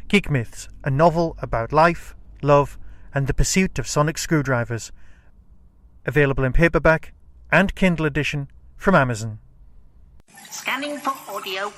Geek Myths, a novel about life, love, and the pursuit of sonic screwdrivers. Available in paperback and Kindle edition from Amazon. Scanning for audio.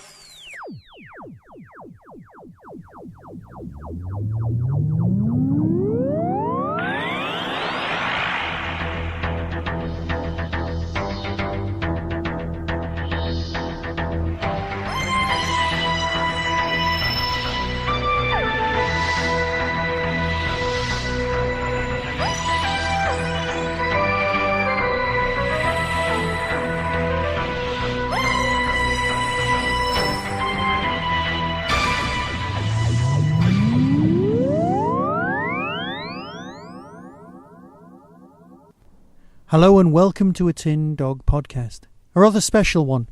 Hello and welcome to a Tin Dog podcast, a rather special one,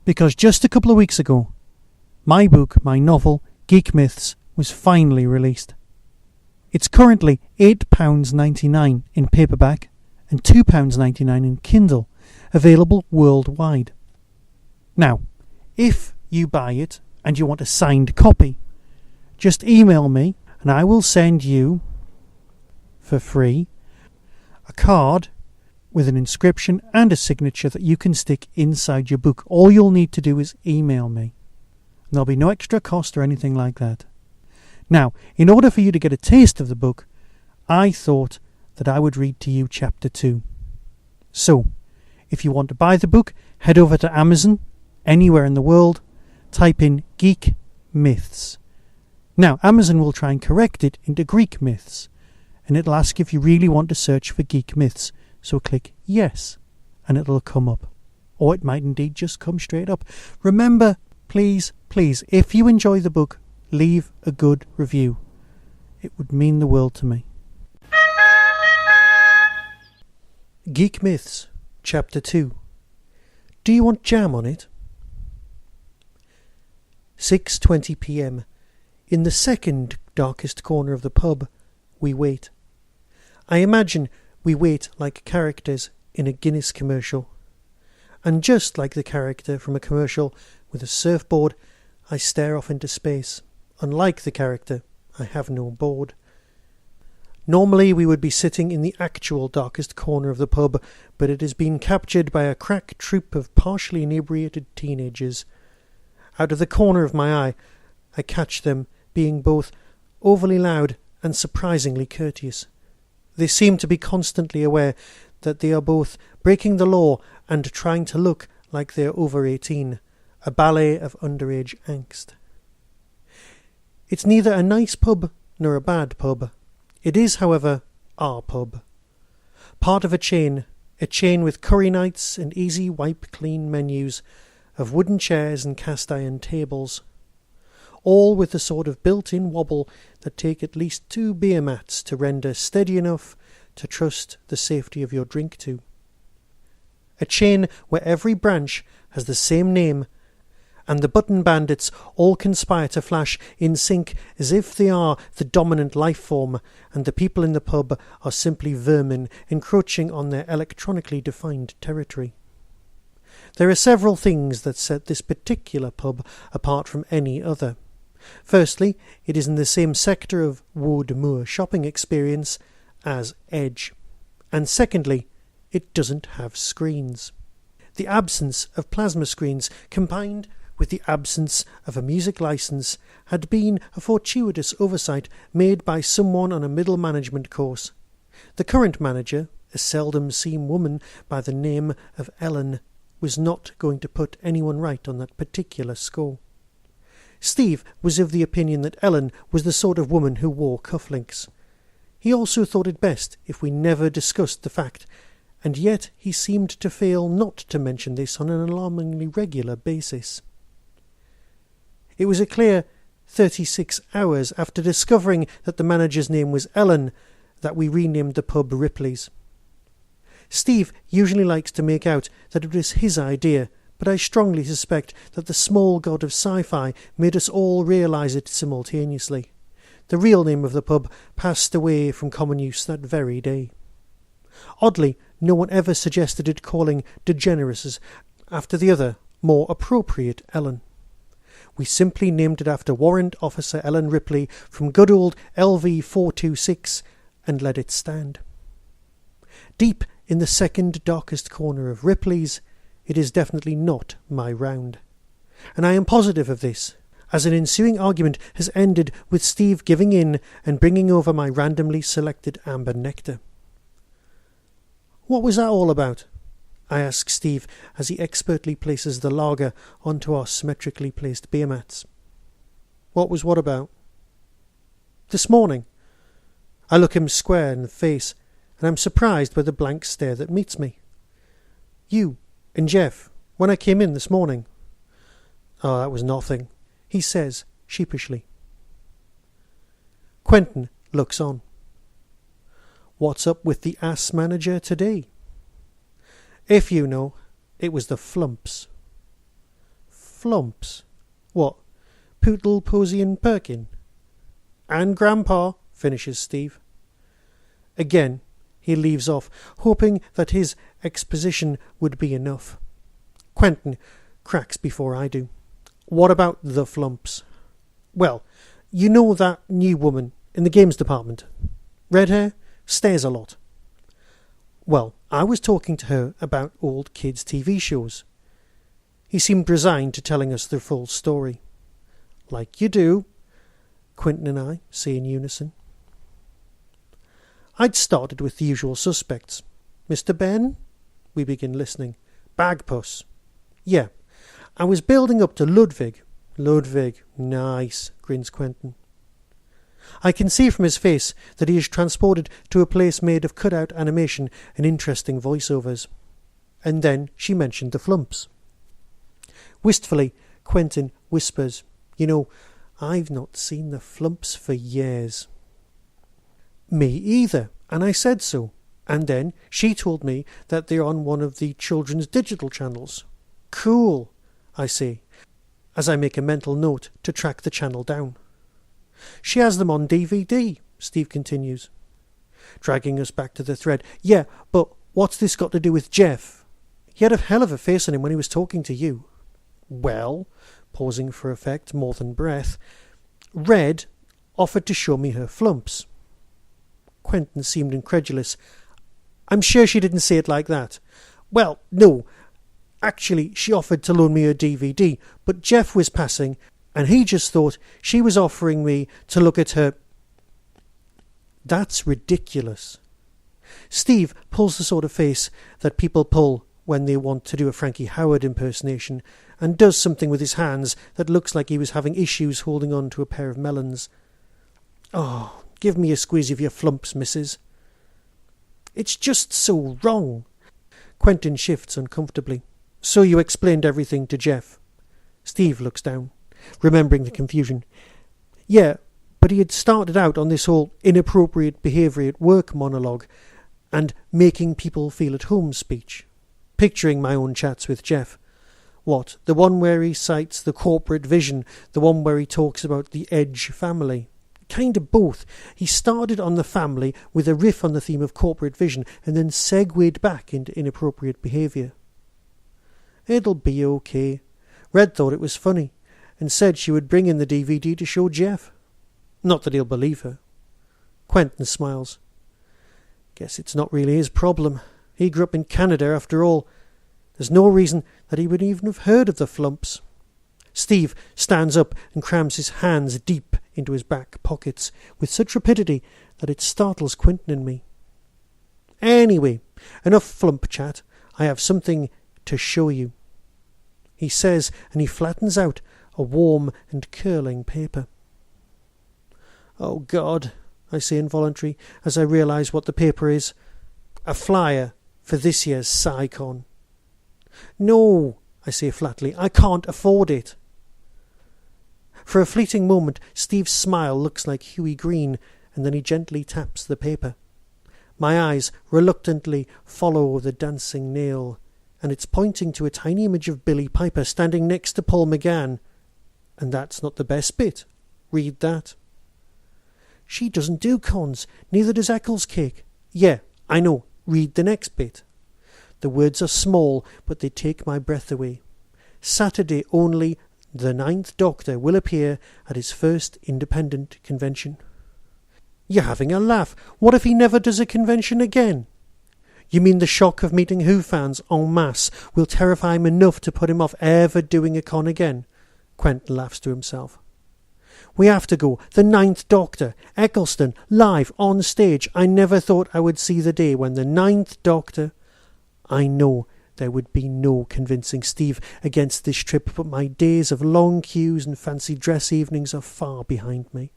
because just a couple of weeks ago, my book, my novel, Geek Myths, was finally released. It's currently £8.99 in paperback and £2.99 in Kindle, available worldwide. Now, if you buy it and you want a signed copy, just email me and I will send you, for free, a card with an inscription and a signature that you can stick inside your book. All you'll need to do is email me. There'll be no extra cost or anything like that. Now, in order for you to get a taste of the book, I thought that I would read to you Chapter 2. So, if you want to buy the book, head over to Amazon, anywhere in the world, type in Geek Myths. Now, Amazon will try and correct it into Greek Myths, and it'll ask if you really want to search for Geek Myths. So click yes, and it'll come up. Or it might indeed just come straight up. Remember, please, if you enjoy the book, leave a good review. It would mean the world to me. Geek Myths, Chapter 2. Do you want jam on it? 6:20 p.m. In the second darkest corner of the pub, we wait. I imagine we wait like characters in a Guinness commercial. And just like the character from a commercial with a surfboard, I stare off into space. Unlike the character, I have no board. Normally we would be sitting in the actual darkest corner of the pub, but it has been captured by a crack troop of partially inebriated teenagers. Out of the corner of my eye, I catch them being both overly loud and surprisingly courteous. They seem to be constantly aware that they are both breaking the law and trying to look like they are over 18, a ballet of underage angst. It's neither a nice pub nor a bad pub. It is, however, our pub. Part of a chain with curry nights and easy wipe-clean menus, of wooden chairs and cast-iron tables, all with the sort of built-in wobble that take at least 2 beer mats to render steady enough to trust the safety of your drink to. A chain where every branch has the same name, and the button bandits all conspire to flash in sync as if they are the dominant life form, and the people in the pub are simply vermin encroaching on their electronically defined territory. There are several things that set this particular pub apart from any other. Firstly, it is in the same sector of Wood Moor shopping experience as Edge. And secondly, it doesn't have screens. The absence of plasma screens, combined with the absence of a music license, had been a fortuitous oversight made by someone on a middle management course. The current manager, a seldom-seen woman by the name of Ellen, was not going to put anyone right on that particular score. Steve was of the opinion that Ellen was the sort of woman who wore cufflinks. He also thought it best if we never discussed the fact, and yet he seemed to fail not to mention this on an alarmingly regular basis. It was a clear 36 hours after discovering that the manager's name was Ellen that we renamed the pub Ripley's. Steve usually likes to make out that it was his idea, but I strongly suspect that the small god of sci-fi made us all realise it simultaneously. The real name of the pub passed away from common use that very day. Oddly, no one ever suggested it calling DeGeneres after the other, more appropriate Ellen. We simply named it after Warrant Officer Ellen Ripley from good old LV 426 and let it stand. Deep in the second darkest corner of Ripley's, it is definitely not my round. And I am positive of this, as an ensuing argument has ended with Steve giving in and bringing over my randomly selected amber nectar. "What was that all about?" I ask Steve as he expertly places the lager onto our symmetrically placed beer mats. "What was what about?" "This morning." I look him square in the face, and I'm surprised by the blank stare that meets me. "You and Jeff, when I came in this morning." "Oh, that was nothing," he says sheepishly. Quentin looks on. "What's up with the ass manager today?" "If you know, it was the flumps." "Flumps? What, Pootle, Posy and Perkin?" "And Grandpa," finishes Steve. Again he leaves off, hoping that his exposition would be enough. Quentin cracks before I do. "What about the flumps?" "Well, you know that new woman in the games department? Red hair, stares a lot. Well, I was talking to her about old kids' TV shows." He seemed resigned to telling us the full story. "Like you do," Quentin and I say in unison. I'd started with the usual suspects. "Mr. Ben?" We begin listening. "Bagpuss." "Yeah. I was building up to Ludwig." "Ludwig. Nice," grins Quentin. I can see from his face that he is transported to a place made of cut-out animation and interesting voiceovers. And then she mentioned the flumps. Wistfully, Quentin whispers, "You know, I've not seen the flumps for years." "Me either, and I said so. And then she told me that they're on one of the children's digital channels." "Cool," I say, as I make a mental note to track the channel down. "She has them on DVD," Steve continues, dragging us back to the thread. "Yeah, but what's this got to do with Jeff? He had a hell of a face on him when he was talking to you." "Well," pausing for effect more than breath, "Red offered to show me her flumps." Quentin seemed incredulous. "I'm sure she didn't say it like that." "Well, no. Actually, she offered to loan me her DVD, but Jeff was passing, and he just thought she was offering me to look at her." That's ridiculous. Steve pulls the sort of face that people pull when they want to do a Frankie Howard impersonation, and does something with his hands that looks like he was having issues holding on to a pair of melons. "Oh, give me a squeeze of your flumps, missus." "It's just so wrong." Quentin shifts uncomfortably. "So you explained everything to Jeff?" Steve looks down, remembering the confusion. "Yeah, but he had started out on this whole inappropriate behaviour at work monologue and making people feel at home speech. Picturing my own chats with Jeff. What, the one where he cites the corporate vision, the one where he talks about the Edge family? Kind of both. He started on the family with a riff on the theme of corporate vision and then segued back into inappropriate behaviour. It'll be okay. Red thought it was funny and said she would bring in the DVD to show Jeff. Not that he'll believe her." Quentin smiles. "Guess it's not really his problem. He grew up in Canada after all. There's no reason that he would even have heard of the flumps." Steve stands up and crams his hands deep into his back pockets with such rapidity that it startles Quentin and me. "Anyway, enough flump chat. I have something to show you," he says, and he flattens out a warm and curling paper. "Oh God," I say involuntarily as I realise what the paper is. "A flyer for this year's SciCon." "No," I say flatly, "I can't afford it." For a fleeting moment, Steve's smile looks like Huey Green, and then he gently taps the paper. My eyes reluctantly follow the dancing nail, and it's pointing to a tiny image of Billy Piper standing next to Paul McGann. And that's not the best bit. Read that. "She doesn't do cons, neither does Eccles Cake." "Yeah, I know. Read the next bit." The words are small, but they take my breath away. "Saturday only, The 9th Doctor will appear at his first independent convention. You're having a laugh. What if he never does a convention again? You mean the shock of meeting Who fans en masse will terrify him enough to put him off ever doing a con again? Quentin laughs to himself. We have to go. The 9th Doctor, Eccleston, live, on stage. I never thought I would see the day when the 9th Doctor... I know there would be no convincing Steve against this trip, but my days of long queues and fancy dress evenings are far behind me.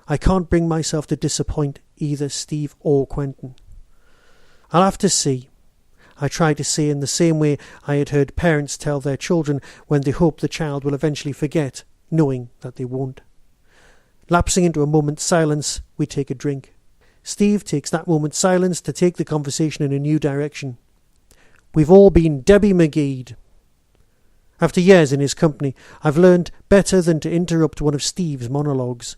I can't bring myself to disappoint either Steve or Quentin. I'll have to see. I try to say in the same way I had heard parents tell their children when they hope the child will eventually forget, knowing that they won't. Lapsing into a moment's silence, we take a drink. Steve takes that moment's silence to take the conversation in a new direction. We've all been Debbie McGee'd. After years in his company, I've learned better than to interrupt one of Steve's monologues.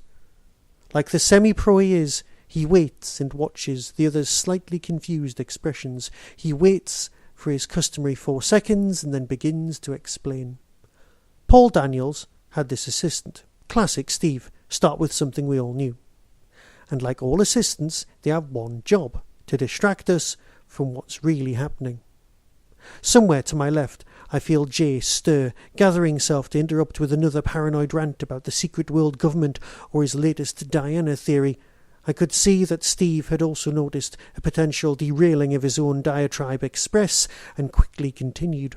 Like the semi-pro he is, he waits and watches the other's slightly confused expressions. He waits for his customary 4 seconds and then begins to explain. Paul Daniels had this assistant. Classic Steve, start with something we all knew. And like all assistants, they have one job, to distract us from what's really happening. Somewhere to my left, I feel Jay stir, gathering himself to interrupt with another paranoid rant about the secret world government or his latest Diana theory. I could see that Steve had also noticed a potential derailing of his own diatribe express and quickly continued.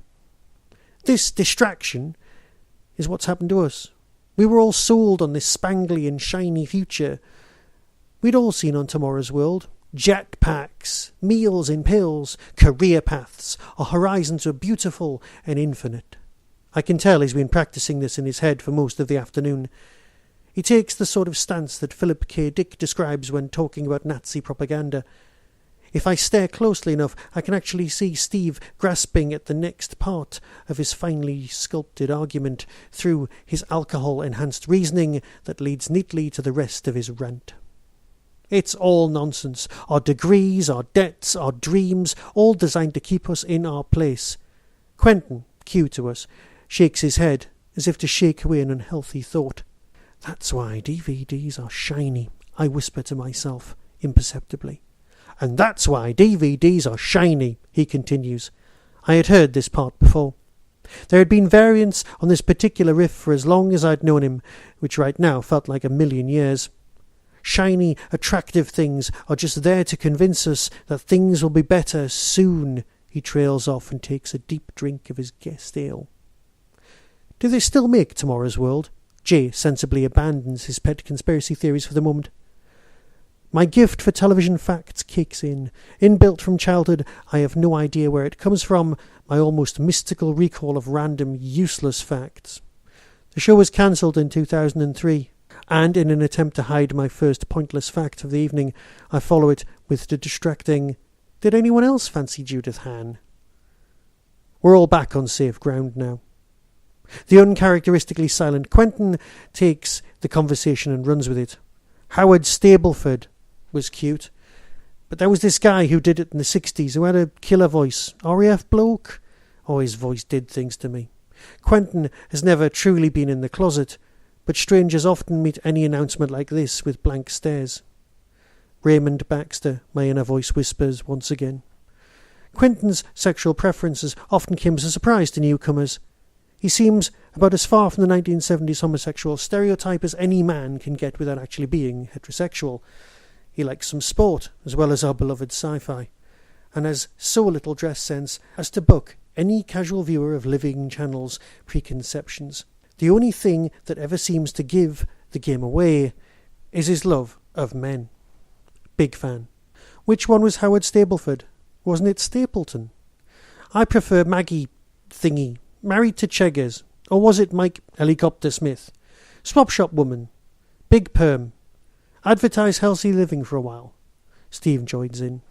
This distraction is what's happened to us. We were all sold on this spangly and shiny future. We'd all seen on Tomorrow's World. Jetpacks, meals in pills, career paths, our horizons are beautiful and infinite. I can tell he's been practicing this in his head for most of the afternoon. He takes the sort of stance that Philip K. Dick describes when talking about Nazi propaganda. If I stare closely enough, I can actually see Steve grasping at the next part of his finely sculpted argument through his alcohol-enhanced reasoning that leads neatly to the rest of his rant. It's all nonsense. Our degrees, our debts, our dreams, all designed to keep us in our place. Quentin, cue to us, shakes his head as if to shake away an unhealthy thought. That's why DVDs are shiny, I whisper to myself, imperceptibly. And that's why DVDs are shiny, he continues. I had heard this part before. There had been variants on this particular riff for as long as I'd known him, which right now felt like 1,000,000 years. Shiny, attractive things are just there to convince us that things will be better soon. He trails off and takes a deep drink of his guest ale. Do they still make Tomorrow's World? Jay sensibly abandons his pet conspiracy theories for the moment. My gift for television facts kicks in. Inbuilt from childhood, I have no idea where it comes from, my almost mystical recall of random, useless facts. The show was cancelled in 2003. And in an attempt to hide my first pointless fact of the evening, I follow it with the distracting, did anyone else fancy Judith Hahn? We're all back on safe ground now. The uncharacteristically silent Quentin takes the conversation and runs with it. Howard Stableford was cute, but there was this guy who did it in the 60s who had a killer voice. RAF bloke? Oh, his voice did things to me. Quentin has never truly been in the closet, but strangers often meet any announcement like this with blank stares. Raymond Baxter, my inner voice whispers once again. Quentin's sexual preferences often came as a surprise to newcomers. He seems about as far from the 1970s homosexual stereotype as any man can get without actually being heterosexual. He likes some sport, as well as our beloved sci-fi, and has so little dress sense as to buck any casual viewer of Living Channel's preconceptions. The only thing that ever seems to give the game away is his love of men. Big fan. Which one was Howard Stableford? Wasn't it Stapleton? I prefer Maggie Thingy, married to Cheggers. Or was it Mike Helicopter Smith? Swap shop woman. Big perm. Advertise healthy living for a while. Steve joins in.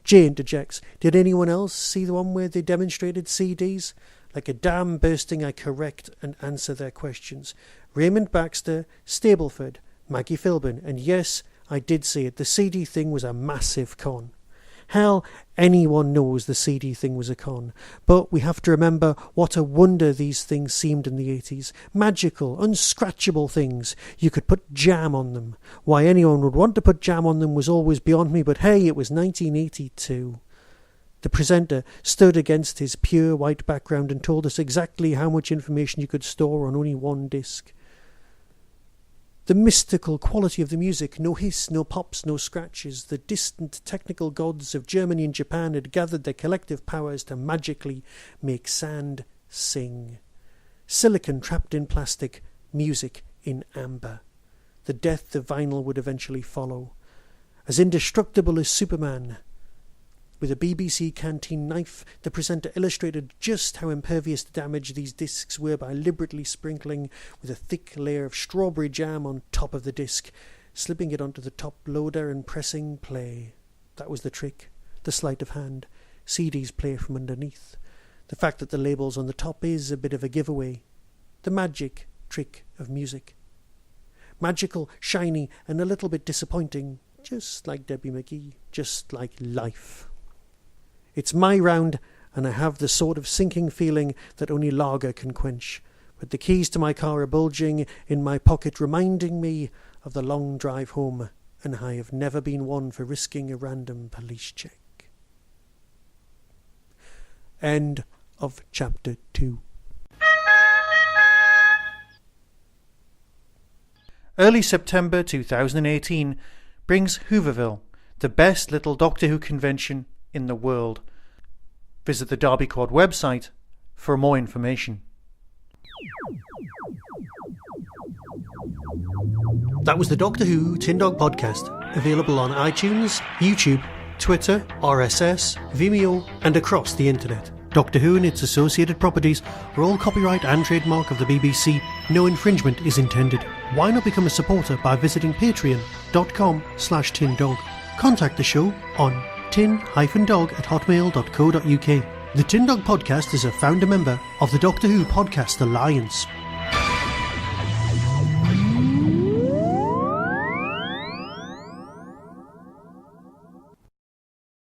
Jay interjects. Did anyone else see the one where they demonstrated CDs? Like a dam bursting, I correct and answer their questions. Raymond Baxter, Stableford, Maggie Philbin, and yes, I did see it. The CD thing was a massive con. Hell, anyone knows the CD thing was a con. But we have to remember what a wonder these things seemed in the 80s. Magical, unscratchable things. You could put jam on them. Why anyone would want to put jam on them was always beyond me, but hey, it was 1982. The presenter stood against his pure white background and told us exactly how much information you could store on only one disc. The mystical quality of the music, no hiss, no pops, no scratches. The distant technical gods of Germany and Japan had gathered their collective powers to magically make sand sing. Silicon trapped in plastic, music in amber. The death of vinyl would eventually follow. As indestructible as Superman. With a BBC canteen knife, the presenter illustrated just how impervious to damage these discs were by liberally sprinkling with a thick layer of strawberry jam on top of the disc, slipping it onto the top loader and pressing play. That was the trick, the sleight of hand. CDs play from underneath. The fact that the label's on the top is a bit of a giveaway. The magic trick of music. Magical, shiny, and a little bit disappointing, just like Debbie McGee, just like life. It's my round, and I have the sort of sinking feeling that only lager can quench. But the keys to my car are bulging in my pocket, reminding me of the long drive home, and I have never been one for risking a random police check. End of Chapter 2. Early September 2018 brings Hooverville, the best little Doctor Who convention in the world. Visit the Derby Court website for more information. That was the Doctor Who Tin Dog Podcast, available on iTunes, YouTube, Twitter, RSS, Vimeo, and across the internet. Doctor Who and its associated properties are all copyright and trademark of the BBC. No infringement is intended. Why not become a supporter by visiting patreon.com/tindog. Contact the show on tin-dog@hotmail.co.uk. The Tin Dog Podcast is a founder member of the Doctor Who Podcast Alliance.